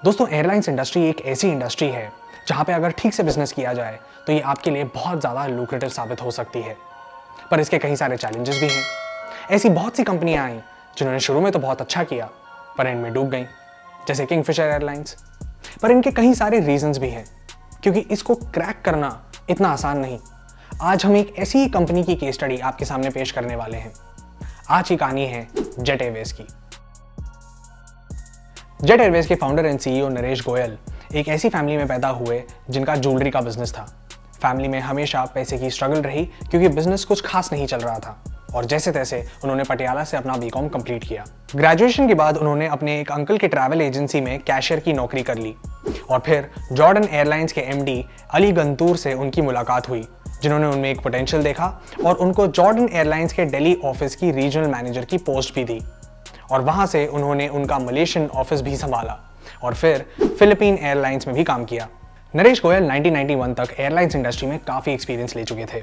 दोस्तों, airlines industry एक ऐसी इंडस्ट्री है जहां पे अगर ठीक से बिजनेस किया जाए तो ये आपके लिए बहुत ज़्यादा लुक्रेटिव साबित हो सकती है। पर इसके कई सारे चैलेंजेस भी हैं। ऐसी बहुत सी कंपनियां आई जिन्होंने शुरू में तो बहुत अच्छा किया पर एंड में डूब गई, जैसे किंगफिशर एयरलाइंस। पर इनके कई सारे रीजंस भी हैं, क्योंकि इसको क्रैक करना इतना आसान नहीं। आज हम एक ऐसी ही कंपनी की केस स्टडी आपके सामने पेश करने वाले हैं। आज की कहानी है जेट एयरवेज की। जेट एयरवेज के founder and CEO Naresh Goyal एक ऐसी फैमिली में पैदा हुए जिनका ज्वेलरी का बिजनेस था। फैमिली में हमेशा पैसे की स्ट्रगल रही क्योंकि बिजनेस कुछ खास नहीं चल रहा था और जैसे तैसे उन्होंने पटियाला से अपना बीकॉम कंप्लीट किया। ग्रेजुएशन के बाद उन्होंने अपने एक अंकल के ट्रैवल एजेंसी में कैशियर की नौकरी कर ली और फिर जॉर्डन एयरलाइंस के एमडी अली गंतूर से उनकी मुलाकात हुई, जिन्होंने उनमें एक पोटेंशियल देखा और उनको जॉर्डन एयरलाइंस के दिल्ली ऑफिस की रीजनल मैनेजर की पोस्ट भी दी और वहां से उन्होंने उनका मलेशियन ऑफिस भी संभाला और फिर फिलीपीन एयरलाइंस में भी काम किया। नरेश गोयल 1991 तक एयरलाइंस इंडस्ट्री में काफ़ी एक्सपीरियंस ले चुके थे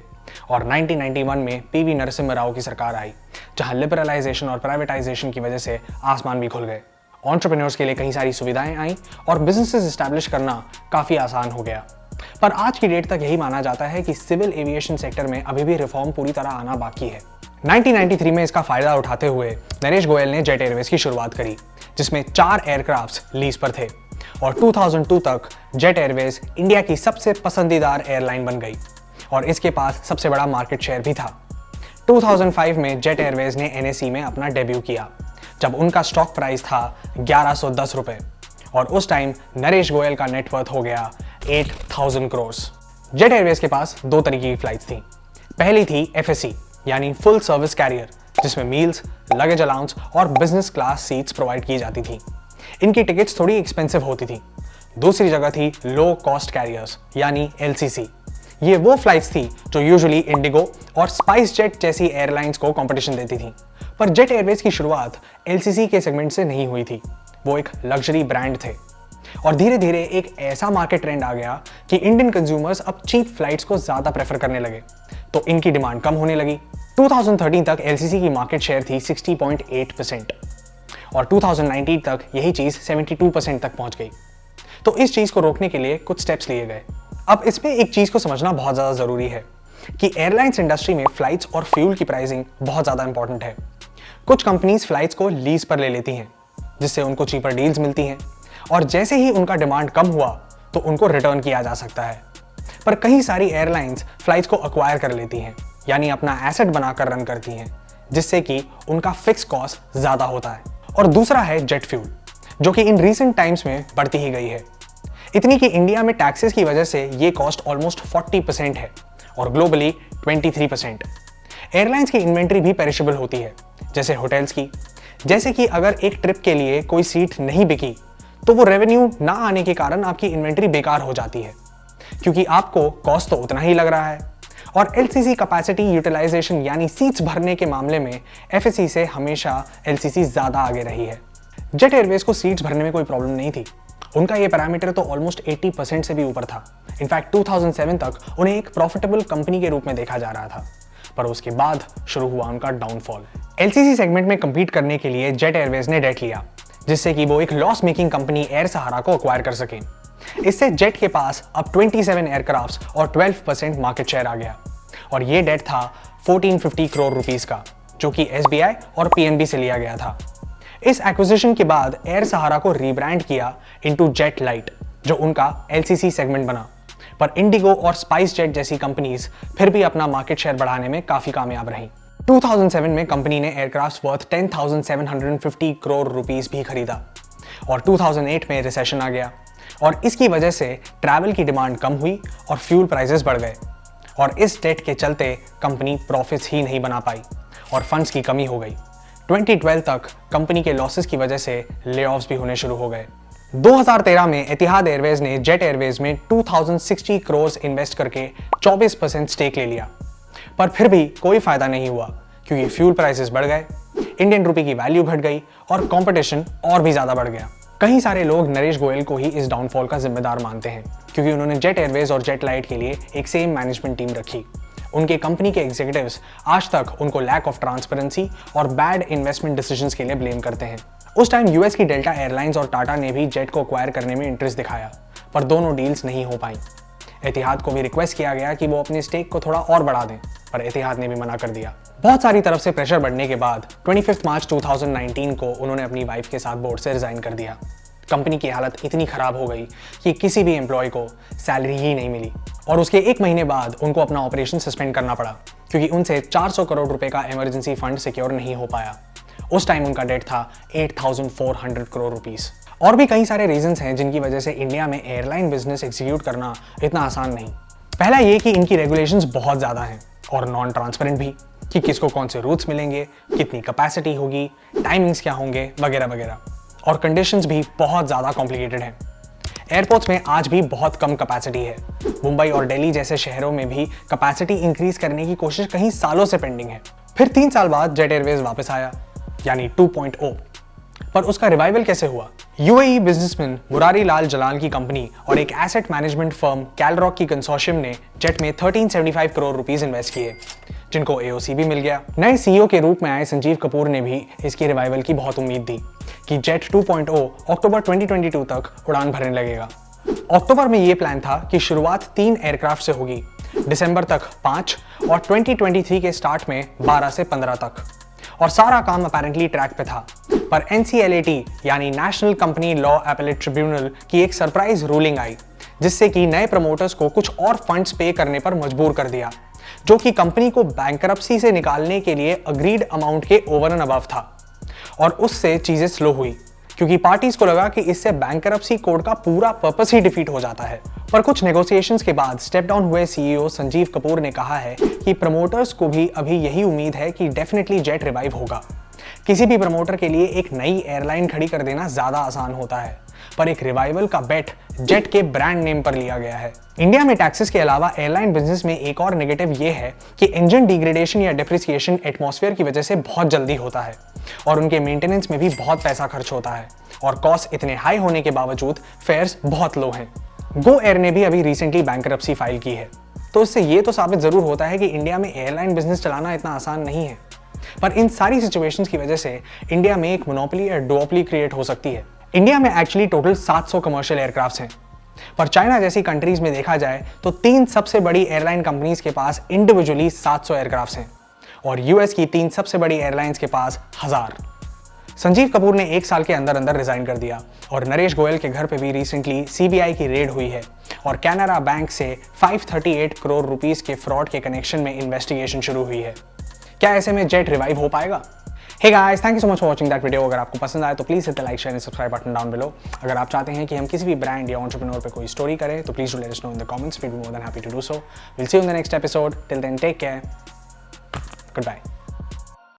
और 1991 में पीवी नरसिम्हा राव की सरकार आई, जहां लिबरलाइजेशन और प्राइवेटाइजेशन की वजह से आसमान भी खुल गए। एंटरप्रेन्योर्स के लिए कई सारी सुविधाएं आई और बिजनेसेस एस्टैब्लिश करना काफ़ी आसान हो गया। पर आज की डेट तक यही माना जाता है कि सिविल एविएशन सेक्टर में अभी भी रिफॉर्म पूरी तरह आना बाकी है। 1993 में इसका फायदा उठाते हुए नरेश गोयल ने जेट एयरवेज की शुरुआत करी, जिसमें 4 एयरक्राफ्ट्स लीज पर थे और 2002 तक जेट एयरवेज इंडिया की सबसे पसंदीदार एयरलाइन बन गई और इसके पास सबसे बड़ा मार्केट शेयर भी था। 2005 में जेट एयरवेज ने एनएसई में अपना डेब्यू किया, जब उनका स्टॉक प्राइस था 1110 रुपए और उस टाइम नरेश गोयल का नेटवर्थ हो गया 8000 करोड़। जेट एयरवेज के पास 2 तरीके की फ्लाइट्स थी। पहली थी एफएससी यानी फुल सर्विस कैरियर, जिसमें मील्स, लगेज अलाउंस और बिजनेस क्लास सीट्स प्रोवाइड की जाती थी। इनकी टिकट्स थोड़ी एक्सपेंसिव होती थी। दूसरी जगह थी लो कॉस्ट कैरियर्स यानी एलसीसी। ये वो फ्लाइट्स थी जो यूजुअली इंडिगो और स्पाइस जेट जैसी एयरलाइंस को कंपटीशन देती थी। पर जेट एयरवेज की शुरुआत एलसीसी के सेगमेंट से नहीं हुई थी। वो एक लग्जरी ब्रांड थे और धीरे धीरे एक ऐसा मार्केट ट्रेंड आ गया कि इंडियन कंज्यूमर्स अब चीप फ्लाइट्स को ज्यादा प्रेफर करने लगे, तो इनकी डिमांड कम होने लगी। 2013 तक एलसीसी की मार्केट शेयर थी 60.8% और 2019 तक यही चीज 72% तक पहुंच गई। तो इस चीज को रोकने के लिए कुछ स्टेप्स लिए गए। अब इसमें एक चीज को समझना बहुत ज्यादा जरूरी है कि एयरलाइंस इंडस्ट्री में फ्लाइट्स और फ्यूल की प्राइसिंग बहुत ज्यादा इंपॉर्टेंट है। कुछ कंपनीज फ्लाइट्स को लीज पर ले लेती हैं, जिससे उनको चीपर डील्स मिलती हैं और जैसे ही उनका डिमांड कम हुआ तो उनको रिटर्न किया जा सकता है। पर कई सारी एयरलाइंस फ्लाइट्स को अक्वायर कर लेती हैं, यानी अपना एसेट बनाकर रन करती हैं, जिससे कि उनका फिक्स कॉस्ट ज्यादा होता है। और दूसरा है जेट फ्यूल, जो कि इन रीसेंट टाइम्स में बढ़ती ही गई है, इतनी कि इंडिया में टैक्सेस की वजह से ये कॉस्ट ऑलमोस्ट 40% है और ग्लोबली 23%। एयरलाइंस की इन्वेंट्री भी पेरिशेबल होती है, जैसे होटल्स की। जैसे कि अगर एक ट्रिप के लिए कोई सीट नहीं बिकी तो वो रेवेन्यू ना आने के कारण आपकी इन्वेंट्री बेकार हो जाती है, क्योंकि आपको कॉस्ट तो उतना ही लग रहा है। और एलसीसी कैपेसिटी यूटिलाइजेशन यानी सीट्स भरने के मामले में एफएससी से हमेशा एलसीसी ज्यादा आगे रही है। जेट एयरवेज को सीट्स भरने में कोई प्रॉब्लम नहीं थी। उनका ये पैरामीटर तो ऑलमोस्ट 80% से भी ऊपर था। इनफैक्ट 2007 तक उन्हें एक प्रॉफिटेबल कंपनी के रूप में देखा जा रहा था, पर उसके बाद शुरू हुआ उनका डाउनफॉल। एलसीसी सेगमेंट में कंपीट करने के लिए जेट एयरवेज ने डेट लिया, जिससे कि वो एक लॉस मेकिंग कंपनी एयर सहारा को अक्वायर कर सके। इससे जेट के पास अब 27 एयरक्राफ्ट्स और 12% मार्केट शेयर आ गया और ये डेट था 1450 करोड़ रुपीस का, जो कि एसबीआई और पीएनबी से लिया गया था। इस एक्विजिशन के बाद एयर सहारा को रीब्रांड किया इनटू जेट लाइट, जो उनका एलसीसी सेगमेंट बना। पर इंडिगो और स्पाइस जेट जैसी कंपनीज फिर भी अपना मार्केट शेयर बढ़ाने में काफी कामयाब रहीं। 2007 में कंपनी ने एयरक्राफ्ट वर्थ 10,750 करोड़ रुपीस भी खरीदा और 2008 में रिसेशन आ गया और इसकी वजह से ट्रैवल की डिमांड कम हुई और फ्यूल प्राइसेस बढ़ गए और इस डेट के चलते कंपनी प्रॉफिट्स ही नहीं बना पाई और फंड्स की कमी हो गई। 2012 तक कंपनी के लॉसेस की वजह से लेऑफ्स भी होने शुरू हो गए। 2013 में एतिहाद एयरवेज ने जेट एयरवेज में 2060 करोड़ इन्वेस्ट करके 24% स्टेक ले लिया, पर फिर भी कोई फायदा नहीं हुआ क्योंकि फ्यूल प्राइसेस बढ़ गए, इंडियन रुपी की वैल्यू घट गई और कंपटीशन और भी ज्यादा बढ़ गया। कई सारे लोग नरेश गोयल को ही इस डाउनफॉल का जिम्मेदार मानते हैं, क्योंकि उन्होंने जेट एयरवेज और जेट लाइट के लिए एक सेम मैनेजमेंट टीम रखी। उनके कंपनी के एग्जीक्यूटिव्स आज तक उनको लैक ऑफ ट्रांसपेरेंसी और बैड इन्वेस्टमेंट डिसीजंस के लिए ब्लेम करते हैं। उस टाइम यूएस की डेल्टा एयरलाइंस और टाटा ने भी जेट को एक्वायर करने में इंटरेस्ट दिखाया, पर दोनों डील्स नहीं हो पाई। एतिहाद को भी रिक्वेस्ट किया गया कि वो अपने स्टेक को थोड़ा और बढ़ा दें, पर एतिहाद ने भी मना कर दिया। बहुत सारी तरफ से प्रेशर बढ़ने के बाद 25 मार्च 2019 को उन्होंने अपनी वाइफ के साथ बोर्ड से रिजाइन कर दिया। कंपनी की हालत इतनी खराब हो गई कि किसी भी एम्प्लॉय को सैलरी ही नहीं मिली और उसके 1 महीने बाद उनको अपना ऑपरेशन सस्पेंड करना पड़ा, क्योंकि उनसे 400 करोड़ रुपए का इमरजेंसी फंड सिक्योर नहीं हो पाया। उस टाइम उनका डेट था 8400 करोड़ रुपीस। और भी कई सारे रीजंस हैं जिनकी वजह से इंडिया में एयरलाइन बिजनेस एग्जीक्यूट करना इतना आसान नहीं। पहला ये कि इनकी रेगुलेशंस बहुत ज़्यादा हैं और नॉन ट्रांसपेरेंट भी, कि किसको कौन से रूट्स मिलेंगे, कितनी कैपेसिटी होगी, टाइमिंग्स क्या होंगे, वगैरह वगैरह। और कंडीशंस भी बहुत ज़्यादा कॉम्प्लिकेटेड हैं। एयरपोर्ट्स में आज भी बहुत कम कैपेसिटी है। मुंबई और दिल्ली जैसे शहरों में भी कैपेसिटी इंक्रीज करने की कोशिश कहीं सालों से पेंडिंग है। फिर 3 साल बाद जेट एयरवेज वापस आया, यानी 2.0। पर उसका रिवाइवल कैसे हुआ? यूएई बिजनेसमैन मुरारी लाल जलाल की कंपनी और एक एसेट मैनेजमेंट फर्म कैलरॉक की कंसोर्शियम ने जेट में 1375 करोड़ रुपीस इन्वेस्ट किए, जिनको एओसी भी मिल गया। नए सीईओ के रूप में आए संजीव कपूर ने भी इसकी रिवाइवल की बहुत उम्मीद दी कि जेट 2.0 अक्टूबर 2022 तक उड़ान भरने लगेगा। अक्टूबर में ये प्लान था कि शुरुआत 3 एयरक्राफ्ट से होगी, दिसंबर तक 5 और 2023 के स्टार्ट में 12 से 15 तक। और सारा काम अपेरेंटली ट्रैक पे था, पर एनसीएलएटी यानी national company law appellate tribunal की एक सरप्राइज रूलिंग आई, जिससे कि नए प्रमोटर्स को कुछ और फंड्स पे करने पर मजबूर कर दिया, जो कि कंपनी को बैंकरप्सी से निकालने के लिए अग्रीड अमाउंट के ओवर एंड अबव था। और उससे चीजें स्लो हुई, क्योंकि पार्टीज को लगा कि इससे बैंकरप्सी कोड का पूरा पर्पस ही डिफीट हो जाता है। पर कुछ नेगोशिएशंस के बाद स्टेप डाउन हुए सीईओ संजीव कपूर ने कहा है कि प्रमोटर्स को भी अभी यही उम्मीद है कि डेफिनेटली जेट रिवाइव होगा। किसी भी प्रमोटर के लिए एक नई एयरलाइन खड़ी कर देना ज्यादा आसान होता है, पर एक रिवाइवल का बेट जेट के ब्रांड नेम पर लिया गया है। इंडिया में टैक्सेस के अलावा एयरलाइन बिजनेस में एक और नेगेटिव ये है कि इंजन डिग्रेडेशन या डिप्रिसिएशन एटमॉस्फेयर की वजह से बहुत जल्दी होता है और उनके मेंटेनेंस में भी बहुत पैसा खर्च होता है, और कॉस्ट इतने हाई होने के बावजूद फेयर्स बहुत लो हैं। गो एयर ने भी अभी रिसेंटली बैंकरप्सी फाइल की है, तो इससे ये तो साबित जरूर होता है कि इंडिया में एयरलाइन बिजनेस चलाना इतना आसान नहीं है। पर इन सारी सिचुएशंस की वजह से इंडिया में एक मोनोपोली या डुओपोली क्रिएट हो सकती है। इंडिया में एक्चुअली टोटल 700 कमर्शियल एयरक्राफ्ट्स हैं, पर चाइना जैसी कंट्रीज में देखा जाए तो 3 सबसे बड़ी एयरलाइन कंपनीज के पास इंडिविजुअली 700 एयरक्राफ्ट्स हैं और यूएस की 3 सबसे बड़ी एयरलाइंस के पास 1000। संजीव कपूर ने 1 साल के अंदर अंदर रिजाइन कर दिया और नरेश गोयल के घर पे भी रिसेंटली सीबीआई की रेड हुई है और कैनरा बैंक से 538 करोड़ रुपीस के फ्रॉड के कनेक्शन में इन्वेस्टिगेशन शुरू हुई है। क्या ऐसे में जेट रिवाइव हो पाएगा? Hey guys, thank you so much for watching that video. अगर आपको पसंद आए तो please hit the like, share and subscribe button down below. अगर आप चाहते हैं कि हम किसी भी ब्रांड या एंटरप्रेन्योर पे कोई स्टोरी करें तो please do let us know in the comments. We will be more than happy to do so. Will see you in the next episode. Till then take care. Good bye.